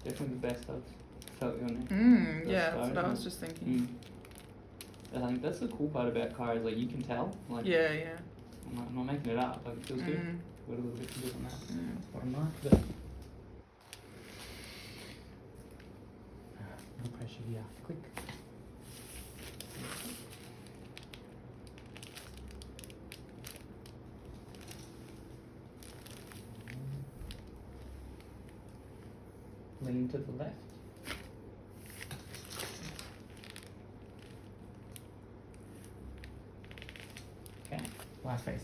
definitely the best I've felt your neck. Yeah, far, that's what I isn't was it? just thinking. I think that's the cool part about Kai, is like you can tell. Like, Yeah. I'm not making it up. Like, it feels good. Got a little bit to do on that. Mm. Bottom right, but no pressure here. Click. Lean to the left. Okay. Last face down.